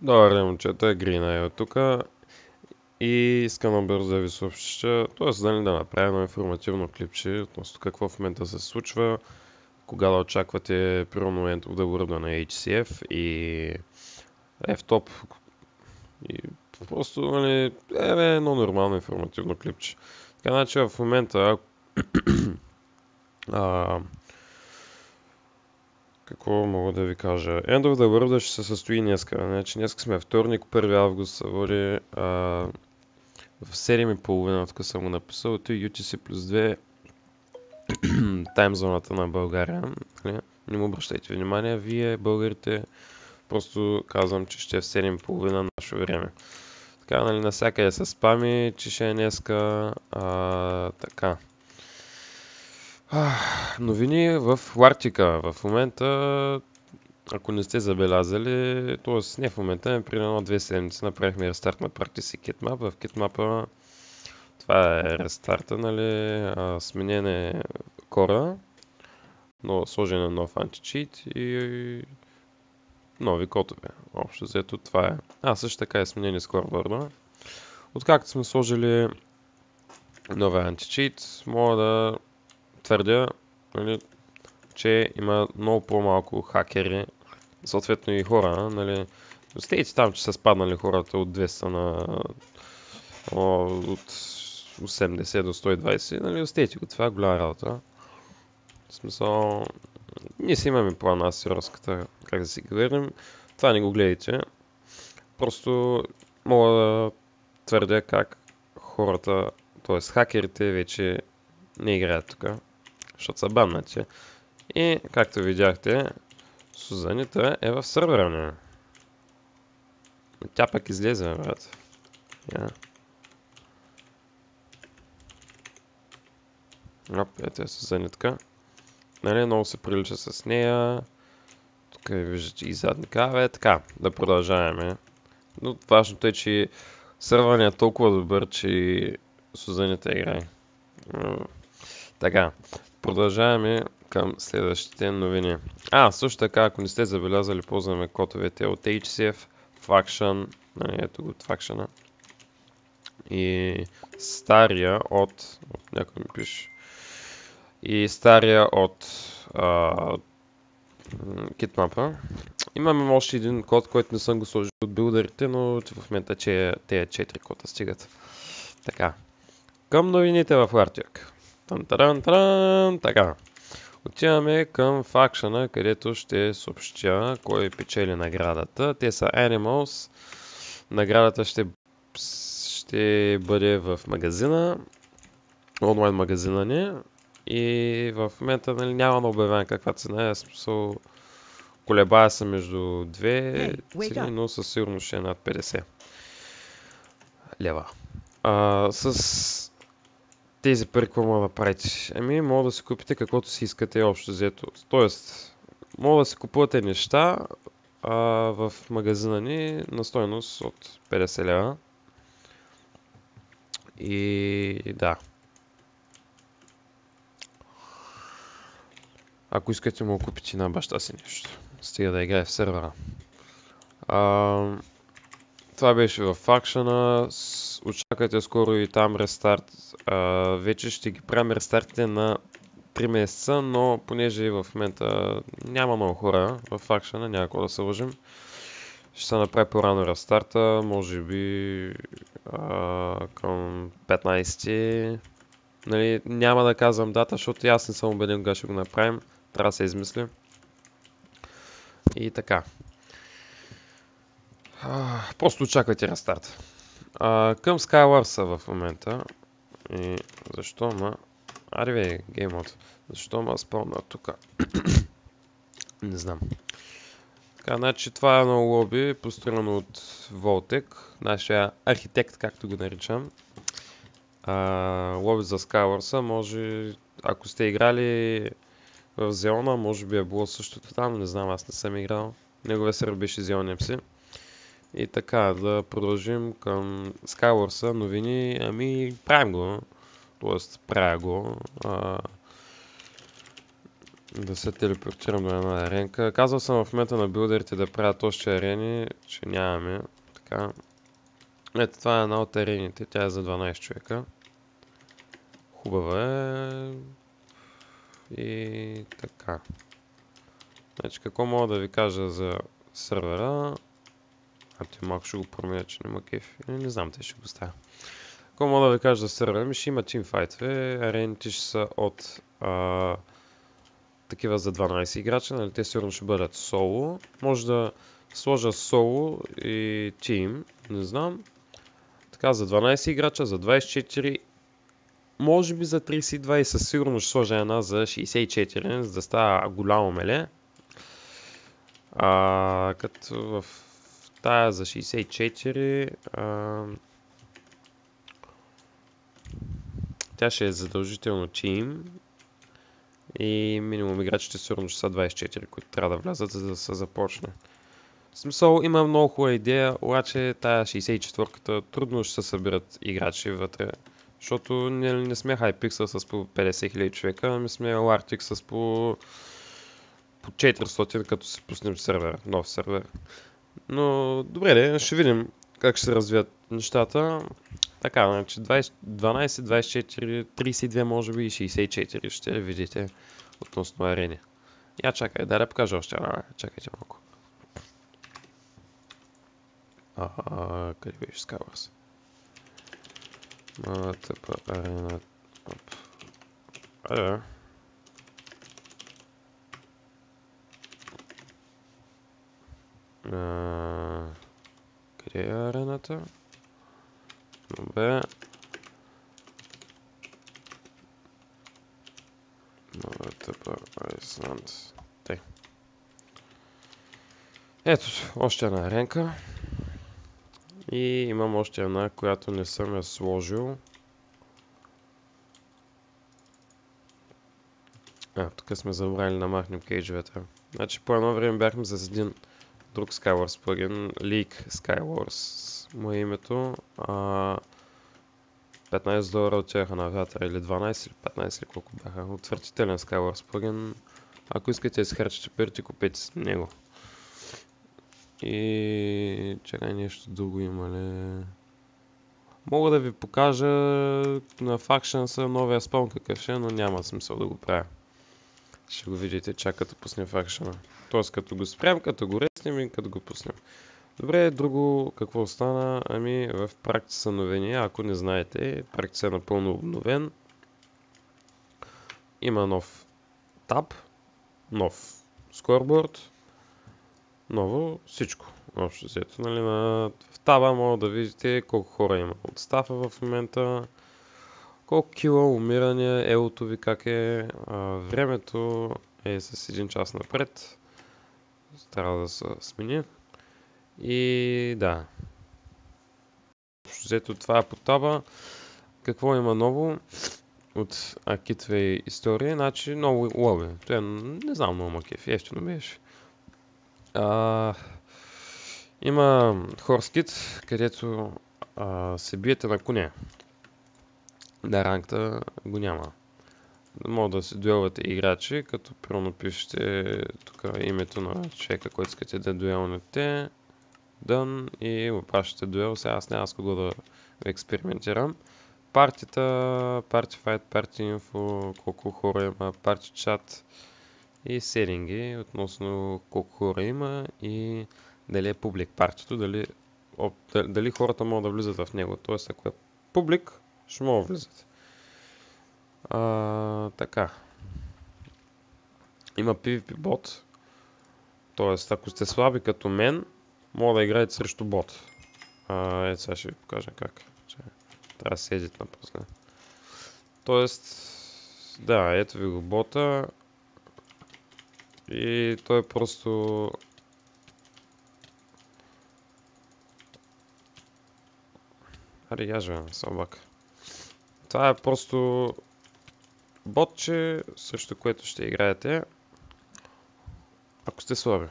Добър ден, момчета, Грина е от тук и искам набързо да ви съобща, т.е. да направя едно информативно клипче относно какво в момента се случва, кога да очаквате примерно End на HCF и F-Top и просто нали, едно нормално информативно клипче. Така значи в момента а, какво мога да ви кажа? End of the World ще се състои днеска. Значи днеска сме вторник, 1 август се води в 7:30, тук съм го написал, от UTC плюс 2 таймзоната на България. Нали? Не му обръщайте внимание, вие българите, просто казвам, че ще е в 7:30 наше време. Така, нали, насякъде се спами, че ще е днеска, така. Новини в Лартика. В момента, ако не сте забелязали, т.е. не в момента, преди 1-2 седмици направихме рестарт на практиси Kitmap. В Kitmap това е рестарта, нали, сменен е кора, но сложен е нов античит и нови кодове. Общо взето това е. Също така е сменен и скорборда. Откакто сме сложили новия античит, мога да твърдя, нали, че има много по-малко хакери, съответно и хора, нали. Стейте там, че са спаднали хората от 200 на от 80 до 120, нали, остейте го, това е голяма работа. В смисъл, ние си имаме план, аз и Роската, как да си гледам. Това не го гледайте. Просто мога да твърдя как хората, т.е. хакерите вече не играят тук, защото са баннати. И, както видяхте, Сузанита е в сървъра. Тя пък излезе, брат. Ето е Сузанитка. Нали, много се прилича с нея. Тук виждате и задника. Така, да продължаваме. Но важното е, че сървърът е толкова добър, че Сузанита играе. Така, продължаваме към следващите новини. Също така, ако не сте забелязали, ползваме кодовете от HCF, Faction, ето го от Faction, и стария от някой ми пише, и стария от Kitmap. Имаме още един код, който не съм го сложил от билдерите, но в момента че тези 4 кода стигат. Така, към новините в Лартик. Така, отиваме към факшена, където ще съобщя кой печели наградата. Те са Animals. Наградата ще бъде в магазина, онлайн магазина ни. И в момента нали, няма да обявявам каква цена, смисъл колебая се между две цени, но със сигурност ще е над 50 лева. С тези пари какво мога да правите? Мога да си купите каквото си искате общо взето. Тоест, мога да си купувате неща в магазина ни на стойност от 50 лева. И да. Ако искате, му купите на баща си нещо. Стига да играе в сервера. Това беше в факшена. Очаквайте скоро и там рестарт. Вече ще ги правим рестартите на 3 месеца, но понеже и в момента няма много хора в факшена, няма какво да се лъжим. Ще се направи по-рано рестарта, може би към 15. Нали, няма да казвам дата, защото аз не съм убеден кога ще го направим. Трябва да се измисли. И така. Просто очаквайте рестарт. Към Skywars в момента. И защо Аре бе, геймод. Защо ма спълна тук? Не знам. Така, значи това е едно лоби, построено от Voltec, нашия архитект, както го наричам. Лоби за Skywars, може, ако сте играли в Xeona, може би е било същото там, не знам, аз не съм играл. Неговия сервер беше Xeon MC. И така, да продължим към Skywars, новини, правим го. Тоест, правя го. да се телепортирам до една аренка. Казал съм в момента на билдерите да правят още арени, че нямаме. Така. Ето това е една от арените, тя е за 12 човека. Хубава е. И така. Значи какво мога да ви кажа за сървъра? Те малко ще го променя, че няма кеф. Не знам, те ще го ставя. Какво мога да ви кажа за сървъра? Ми ще има тимфайтове. Арените ще са от такива за 12 играча. Нали? Те сигурно ще бъдат соло. Може да сложа соло и тим. Не знам. Така, за 12 играча, за 24, може би за 32 и със сигурност ще сложа една за 64, за да става голямо меле. Като в тая за 64, тя ще е задължително тим и минимум играчите сигурно ще са 24, които трябва да влязат, за да се започне. В смисъл, има много хубава идея, обаче тая 64-ката трудно ще се събират играчи вътре. Защото не сме Hypixel с по 50 000 човека, ами сме Lartic с по 400, като си пуснем сервер, нов сервер. Но добре, ще видим как ще се развият нещата. Така, значи 12, 24, 32 може би и 64 ще видите относно арени. Я чакай, да покажа още една, чакайте малко. Къде беше Skywars? Тъпа арена. Къде е арената? Добре. Тъпа Айсланд. Тъй. Ето, още една аренка. И имам още една, която не съм я сложил. Тук сме забрали да махнем кейджовете. Значи по едно време бяхме с един друг Skywars плагин, League Skywars му е името. $15 отиваха на вятъра или 12 или 15 или колко бяха. Отвратителен Skywars плагин. Ако искате да изхарчите парите, купете с него. И чакай, нещо друго има ли? Мога да ви покажа на Factions новия спаун какъв ще, но няма смисъл да го правя. Ще го видите чак като пуснем Faction. Тоест като го спрям, като го реснем и като го пуснем. Добре, друго какво остана? Ами в Practice са новини, ако не знаете, Practice е напълно обновен. Има нов таб, нов скорборд, ново всичко. Общо взето, нали, в таба мога да видите колко хора има от стафа в момента, колко кила, умирания, елото ви как е, времето е с 1 час напред, трябва да се смени. И да. Общо взето това е по таба. Какво има ново от Architway история? Значи ново лоби. Това не знам, много макеф, ефтино беше. Има хорскит, където се биете на коне. На ранкта го няма. Може да се дуелвате играчи, като примерно пишете тук името на човека, който искате да дуелнете. Дън и му пращате дуел. Сега аз няма с кого да експериментирам. Партията, Party Fight, Party Info, колко хора има, Party Chat и селинги относно колко хора има и дали е публик партито, дали хората могат да влизат в него. Тоест, ако е публик, ще могат да влизат. Така. Има PvP бот. Тоест, ако сте слаби като мен, мога да играете срещу бот. Ето сега ще ви покажа как. Трябва да се едитна после. Тоест, да, ето ви го бота. И той просто... Аре, яжа, собак. Това е просто ботче, срещу което ще играете, ако сте слаби.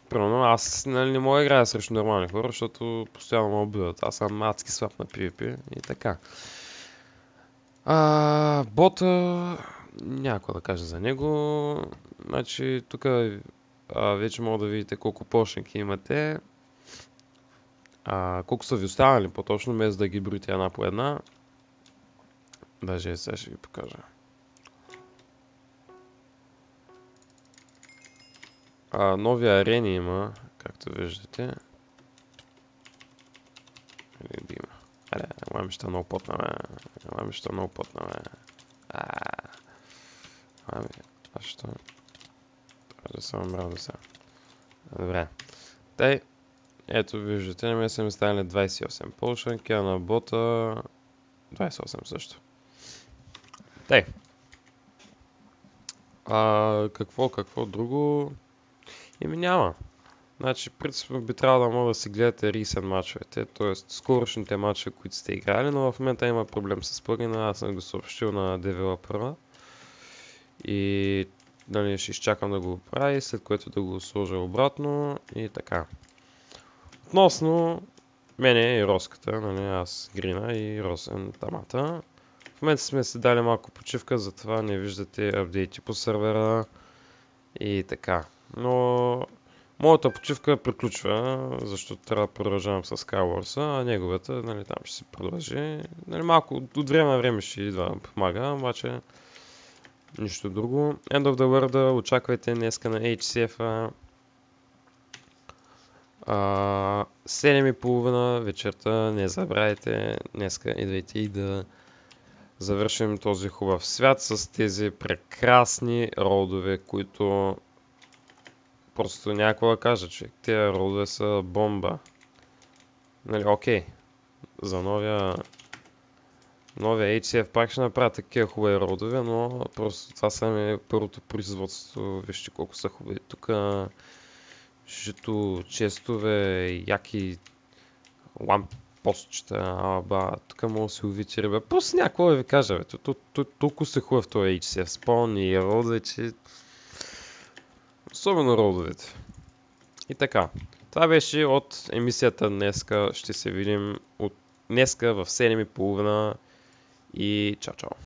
Примерно аз не мога да играя срещу нормални хора, защото постоянно ме убиват. Аз съм адски слаб на PvP и така. Бота Някой да каже за него. Значи, тук вече мога да видите колко почники имате. Колко са ви останали по-точно, без да ги броите една по една. Даже сега ще ви покажа. Нови арени има, както виждате. Или да има. Аре, мамища много потна, бе. Мамища много потна, бе. Ами, що? Трябва да съм брал да сега. Добре. Тъй, ето виждате, на мен са ми станали 28 полшанки, а на бота 28 също. Тъй. Какво друго? Ими няма. Значи, принципно би трябвало да мога да си гледате recent мачовете, т.е. скорошните мачове, които сте играли, но в момента има проблем с плагина, аз съм го съобщил на девелопера и нали, ще изчакам да го прави, след което да го сложа обратно и така. Относно мене и Роската, нали, аз Грина и Росен Тамата. В момента сме си дали малко почивка, затова не виждате апдейти по сервера и така. Но моята почивка приключва, защото трябва да продължавам с Skywars, а неговата, нали, там ще се продължи. Нали, малко от време на време ще идва да помага, обаче нищо друго. End of the World очаквайте днеска на HCF-а. 7:30 вечерта, не забравяйте, днеска идвайте и да завършим този хубав свят с тези прекрасни родове, които просто някой да каже, че тези родове са бомба. Нали, окей, за новия HCF пак ще направя такива хубави родове, но просто това са ми първото производство, вижте колко са хубави. Тук жито, честове, яки лампостчета, тук мога да се увите риба. Просто някакво да ви кажа, бе. Толкова се хубав този HCF спон и родове, че особено родовете. И така, това беше от емисията днеска. Ще се видим от днеска в 7:30 и чао-чао.